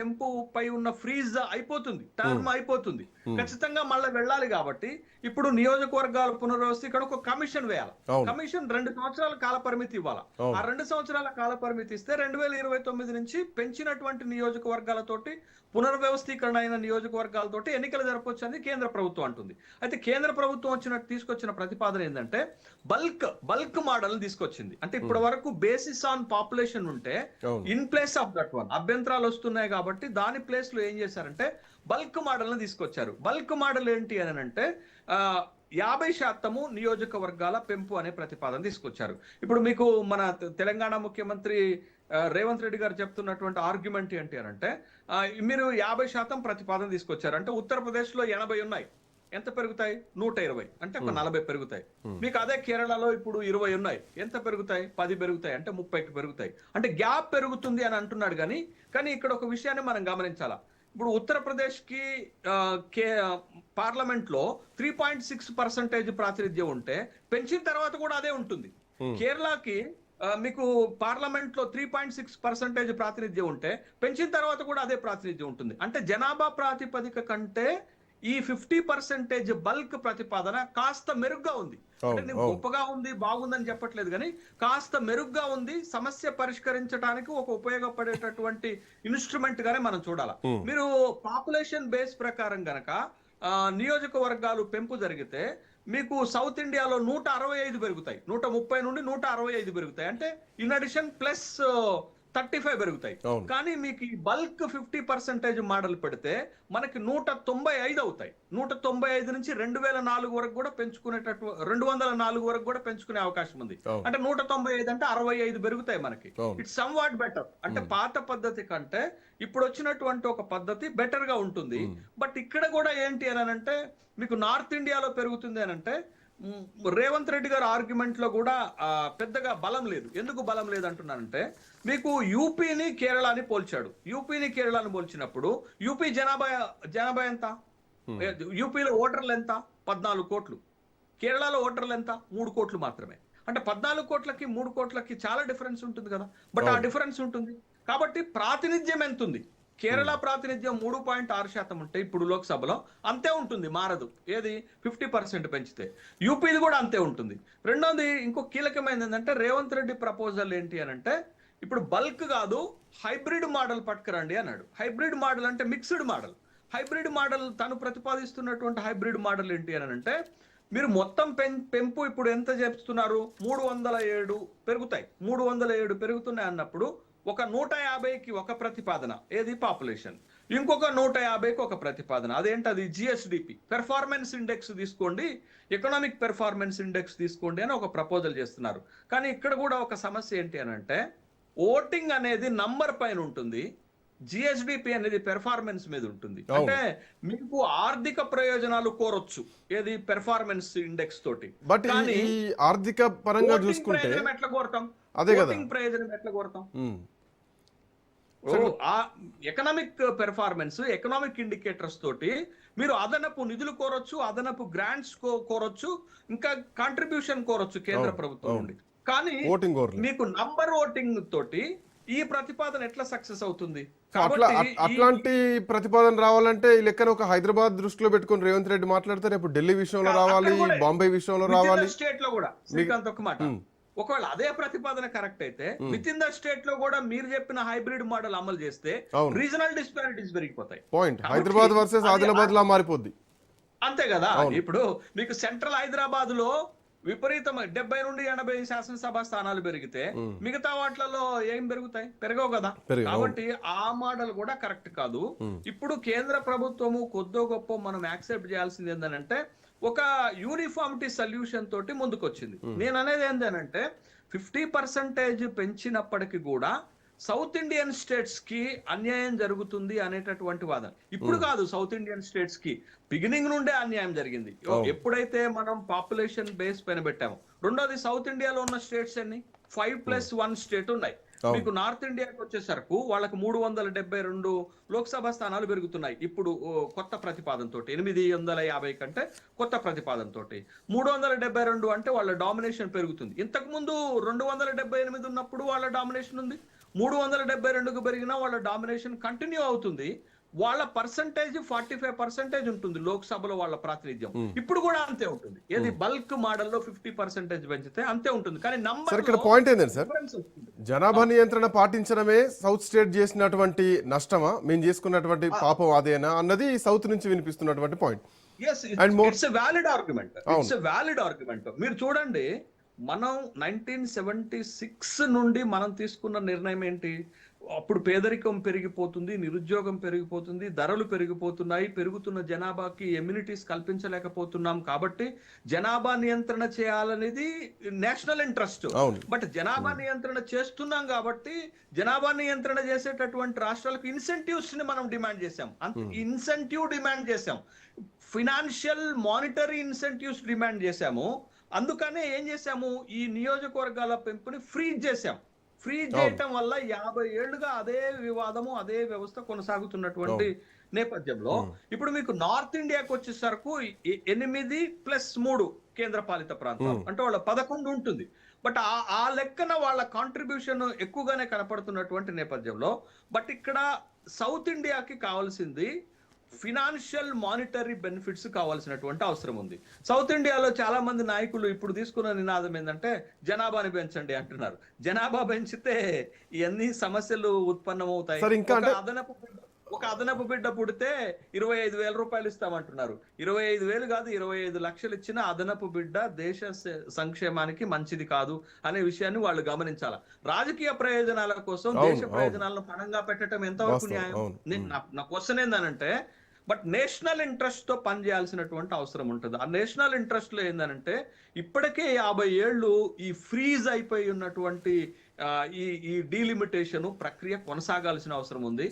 పెంపు పై ఉన్న ఫ్రీజ్ అయిపోతుంది, టర్మ్ అయిపోతుంది. ఖచ్చితంగా మళ్ళీ వెళ్ళాలి కాబట్టి ఇప్పుడు నియోజకవర్గాల పునర్వ్యవస్థ ఒక కమిషన్ వేయాలి. కమిషన్ 2 సంవత్సరాల కాల పరిమితి ఇవ్వాలి. ఆ 2 సంవత్సరాల కాల పరిమితి ఇస్తే 2029 నుంచి పెంచినటువంటి నియోజకవర్గాలతోటి పునర్వ్యవస్థీకరణ అయిన నియోజకవర్గాలతోటి ఎన్నికలు జరపవచ్చు అని కేంద్ర ప్రభుత్వం అంటుంది. అయితే కేంద్ర ప్రభుత్వం తీసుకొచ్చిన ప్రతిపాదన ఏంటంటే బల్క్ మోడల్ తీసుకొచ్చింది. అంటే ఇప్పటి వరకు బేసిస్ ఆన్ పాపులేషన్ ఉంటే in place of that one అభ్యంతరాలు వస్తున్నాయి కాబట్టి దాని ప్లేస్ లో ఏం చేశారంటే బల్క్ మోడల్ ని తీసుకొచ్చారు. బల్క్ మోడల్ ఏంటి అని అంటే 50% నియోజకవర్గాల పెంపు అనే ప్రతిపాదన తీసుకొచ్చారు. ఇప్పుడు మీకు మన తెలంగాణ ముఖ్యమంత్రి రేవంత్ రెడ్డి గారు చెప్తున్నటువంటి ఆర్గ్యుమెంట్ ఏంటి అని అంటే మీరు 50% ప్రతిపాదన తీసుకొచ్చారు అంటే ఉత్తరప్రదేశ్ లో 80 ఉన్నాయి, ఎంత పెరుగుతాయి? 120, అంటే ఒక 40 పెరుగుతాయి. మీకు అదే కేరళలో ఇప్పుడు 20 ఉన్నాయి, ఎంత పెరుగుతాయి? 10 పెరుగుతాయి, అంటే 30కి పెరుగుతాయి. అంటే గ్యాప్ పెరుగుతుంది అని అంటున్నాడు. కానీ ఇక్కడ ఒక విషయాన్ని మనం గమనించాలా. ఇప్పుడు ఉత్తరప్రదేశ్ కి పార్లమెంట్ లో 3.6% ప్రాతినిధ్యం ఉంటే పెంచిన తర్వాత కూడా అదే ఉంటుంది. కేరళకి మీకు పార్లమెంట్ లో 3.6% ప్రాతినిధ్యం ఉంటే పెంచిన తర్వాత కూడా అదే ప్రాతినిధ్యం ఉంటుంది. అంటే జనాభా ప్రాతిపదిక కంటే ఈ 50% బల్క్ ప్రతిపాదన కాస్త మెరుగ్గా ఉంది. అంటే గొప్పగా ఉంది, బాగుందని చెప్పట్లేదు, కానీ కాస్త మెరుగ్గా ఉంది. సమస్య పరిష్కరించడానికి ఒక ఉపయోగపడేటటువంటి ఇన్స్ట్రుమెంట్ గానే మనం చూడాలి. మీరు పాపులేషన్ బేస్ ప్రకారం గనక నియోజకవర్గాలు పెంపు జరిగితే మీకు సౌత్ ఇండియాలో 165 పెరుగుతాయి, 130 నుండి 165 పెరుగుతాయి. అంటే ఇన్ అడిషన్ ప్లస్ 35 పెరుగుతాయి. కానీ మీకు ఈ బల్క్ 50% మోడల్ పెడితే మనకి 195 అవుతాయి. 195 నుంచి 2004 వరకు కూడా పెంచుకునేటట్టు 204 వరకు కూడా పెంచుకునే అవకాశం ఉంది. అంటే 195 అంటే 65 పెరుగుతాయి మనకి. It's some what better. అంటే పాత పద్ధతి కంటే ఇప్పుడు వచ్చినటువంటి ఒక పద్ధతి బెటర్ గా ఉంటుంది. బట్ ఇక్కడ కూడా ఏంటి అని అంటే మీకు నార్త్ ఇండియాలో పెరుగుతుంది అని అంటే రేవంత్ రెడ్డి గారి ఆర్గ్యుమెంట్ లో కూడా పెద్దగా బలం లేదు. ఎందుకు బలం లేదు అంటున్నానంటే మీకు యూపీని కేరళని పోల్చాడు. యూపీని కేరళని పోల్చినప్పుడు యూపీ జనాభా ఎంత? యూపీలో ఓటర్లు ఎంత? 14 కోట్లు. కేరళలో ఓటర్లు ఎంత? 3 కోట్లు మాత్రమే. అంటే 14 కోట్లకి 3 కోట్లకి చాలా డిఫరెన్స్ ఉంటుంది కదా. బట్ ఆ డిఫరెన్స్ ఉంటుంది కాబట్టి ప్రాతినిధ్యం ఎంత ఉంది? కేరళ ప్రాతినిధ్యం 3.6% ఉంటే ఇప్పుడు లోక్సభలో అంతే ఉంటుంది, మారదు. ఏది 50% పెంచితే యూపీది కూడా అంతే ఉంటుంది. రెండోది ఇంకో కీలకమైనది ఏంటంటే రేవంత్ రెడ్డి ప్రపోజల్ ఏంటి అని అంటే ఇప్పుడు బల్క్ కాదు హైబ్రిడ్ మోడల్ పట్టుకురండి అన్నాడు. హైబ్రిడ్ మోడల్ అంటే మిక్స్డ్ మోడల్. హైబ్రిడ్ మోడల్ తను ప్రతిపాదిస్తున్నటువంటి హైబ్రిడ్ మోడల్ ఏంటి అని అంటే మీరు మొత్తం పెంపు ఇప్పుడు ఎంత చెప్తున్నారు? 307 పెరుగుతాయి. 307 పెరుగుతున్నాయి అన్నప్పుడు ఒక 150కి ఒక ప్రతిపాదన, ఏది పాపులేషన్, ఇంకొక 150కి ఒక ప్రతిపాదన. అదేంటది? జిఎస్డిపి పెర్ఫార్మెన్స్ ఇండెక్స్ తీసుకోండి, ఎకనామిక్ పెర్ఫార్మెన్స్ ఇండెక్స్ తీసుకోండి అని ఒక ప్రపోజల్ చేస్తున్నారు. కానీ ఇక్కడ కూడా ఒక సమస్య ఏంటి అని అంటే ఓటింగ్ అనేది నంబర్ పైన ఉంటుంది, జిఎస్డిపి అనేది పెర్ఫార్మెన్స్ మీద ఉంటుంది. అంటే మీకు ఆర్థిక ప్రయోజనాలు కోరొచ్చు ఏది పెర్ఫార్మెన్స్ ఇండెక్స్ తోటి. బట్ ఈ ఆర్థిక పరంగా చూసుకుంటే ఎట్లా కోరతాం? అదే కదా ప్రయోజనం ఎట్లా కోరతాం? ఎకనామిక్ పెర్ఫార్మెన్స్, ఎకనామిక్ ఇండికేటర్స్ తోటి మీరు అదనపు నిధులు కోరొచ్చు, అదనపు గ్రాంట్స్ కోరొచ్చు, ఇంకా కాంట్రిబ్యూషన్ కోరొచ్చు కేంద్ర ప్రభుత్వం నుండి. కానీ మీకు నంబర్ ఓటింగ్ తోటి ఈ ప్రతిపాదన ఎట్లా సక్సెస్ అవుతుంది? అట్లాంటి ప్రతిపాదన రావాలంటే ఈ లెక్కన ఒక హైదరాబాద్ దృష్టిలో పెట్టుకుని రేవంత్ రెడ్డి మాట్లాడతారు. ఇప్పుడు ఢిల్లీ విషయంలో రావాలి, బాంబే విషయంలో రావాలి, స్టేట్ లో కూడా. శ్రీకాంత్ ఒక మాట, ఒకవేళ అదే ప్రతిపాదన కరెక్ట్ అయితే విత్ ఇన్ ద స్టేట్ లో కూడా మీరు చెప్పిన హైబ్రిడ్ మోడల్ అమలు చేస్తే రీజనల్ డిస్పారిటీస్ పెరిగిపోతాయి. పాయింట్ హైదరాబాద్ వర్సెస్ ఆదిలాబాద్ లా మారిపోద్ది. అంతే కదా. ఇప్పుడు మీకు సెంట్రల్ హైదరాబాద్ లో విపరీతం 70 నుండి 80 శాసనసభ స్థానాలు పెరిగితే మిగతా వాటిలలో ఏం పెరుగుతాయి? పెరగవు కదా. కాబట్టి ఆ మోడల్ కూడా కరెక్ట్ కాదు. ఇప్పుడు కేంద్ర ప్రభుత్వము కొద్దో గొప్ప మనం యాక్సెప్ట్ చేయాల్సింది ఏంటంటే ఒక యూనిఫామిటీ సొల్యూషన్ తోటి ముందుకొచ్చింది. నేను అనేది ఏంటంటే 50% పెంచినప్పటికీ కూడా సౌత్ ఇండియన్ స్టేట్స్ కి అన్యాయం జరుగుతుంది అనేటటువంటి వాదన ఇప్పుడు కాదు. సౌత్ ఇండియన్ స్టేట్స్ కి బిగినింగ్ నుండే అన్యాయం జరిగింది. ఎప్పుడైతే మనం పాపులేషన్ బేస్ పైన పెట్టాము. రెండోది సౌత్ ఇండియాలో ఉన్న స్టేట్స్ ఎన్ని? 5+1 స్టేట్ ఉన్నాయి. మీకు నార్త్ ఇండియాకి వచ్చేసరికి వాళ్ళకి 372 లోక్సభ స్థానాలు పెరుగుతున్నాయి ఇప్పుడు కొత్త ప్రతిపాదనతో. 850 కంటే కొత్త ప్రతిపాదనతో 372 అంటే వాళ్ళ డామినేషన్ పెరుగుతుంది. ఇంతకు ముందు 278 ఉన్నప్పుడు వాళ్ళ డామినేషన్ ఉంది. 372కు పెరిగినా వాళ్ళ డామినేషన్ కంటిన్యూ అవుతుంది. వాళ్ళ పర్సంటేజ్ 45% ఉంటుంది లోక్సభలో వాళ్ళ ప్రాతినిధ్యం. ఇప్పుడు కూడా అంతే ఉంటుంది. ఏది బల్క్ మోడల్లో 50% పెంచితే అంతే ఉంటుంది. కానీ సార్ ఇక్కడ పాయింట్ ఏంటంటే సార్, జనాభా నియంత్రణ పాటించడమే సౌత్ స్టేట్ చేసినటువంటి నష్టమా, మేము చేసుకున్నటువంటి పాపం అదేనా అన్నది సౌత్ నుంచి వినిపిస్తున్నటువంటి point. It's a valid argument. It's a valid argument. మీరు చూడండి, మనం 1976 నుండి మనం తీసుకున్న నిర్ణయం ఏంటి? అప్పుడు పేదరికం పెరిగిపోతుంది, నిరుద్యోగం పెరిగిపోతుంది, ధరలు పెరిగిపోతున్నాయి, పెరుగుతున్న జనాభాకి ఎమ్యూనిటీస్ కల్పించలేకపోతున్నాం. కాబట్టి జనాభా నియంత్రణ చేయాలనేది నేషనల్ ఇంట్రెస్ట్. బట్ జనాభా నియంత్రణ చేస్తున్నాం కాబట్టి జనాభా నియంత్రణ చేసేటటువంటి రాష్ట్రాలకు ఇన్సెంటివ్స్ ని మనం డిమాండ్ చేశాం. ఇన్సెంటివ్ డిమాండ్ చేశాం, ఫినాన్షియల్ మానిటరీ ఇన్సెంటివ్స్ డిమాండ్ చేశాము. అందుకనే ఏం చేశాము, ఈ నియోజకవర్గాల పెంపుని ఫ్రీజ్ చేశాం. ఫ్రీజ్ చేయటం వల్ల 50 ఏళ్లుగా అదే వివాదము, అదే వ్యవస్థ కొనసాగుతున్నటువంటి నేపథ్యంలో ఇప్పుడు మీకు నార్త్ ఇండియాకి వచ్చేసరికి 8+3 కేంద్ర పాలిత ప్రాంతాలు అంటే వాళ్ళ 11 ఉంటుంది. బట్ ఆ లెక్కన వాళ్ళ కాంట్రిబ్యూషన్ ఎక్కువగానే కనపడుతున్నటువంటి నేపథ్యంలో, బట్ ఇక్కడ సౌత్ ఇండియాకి కావాల్సింది ఫినాన్షియల్ మానిటరీ బెనిఫిట్స్ కావాల్సినటువంటి అవసరం ఉంది. సౌత్ ఇండియాలో చాలా మంది నాయకులు ఇప్పుడు తీసుకున్న నినాదం ఏంటంటే జనాభాని పెంచండి అంటున్నారు. జనాభా పెంచితే ఇవన్నీ సమస్యలు ఉత్పన్నమవుతాయి. ఒక అదనపు బిడ్డ పుడితే 25,000 రూపాయలు ఇస్తామంటున్నారు. 25,000 కాదు, 25 లక్షలు ఇచ్చిన అదనపు బిడ్డ దేశ సంక్షేమానికి మంచిది కాదు అనే విషయాన్ని వాళ్ళు గమనించాలి. రాజకీయ ప్రయోజనాల కోసం దేశ ప్రయోజనాలను పణంగా పెట్టడం ఎంతవరకు న్యాయం? నా క్వశ్చన్ ఏందనంటే, బట్ నేషనల్ ఇంట్రెస్ట్ తో పనిచేయాల్సినటువంటి అవసరం ఉంటుంది. ఆ నేషనల్ ఇంట్రెస్ట్ లో ఏంటంటే, ఇప్పటికే 50 ఏళ్ళు ఈ ఫ్రీజ్ అయిపోయి ఉన్నటువంటి ఈ డీలిమిటేషన్ ప్రక్రియ కొనసాగాల్సిన అవసరం ఉంది.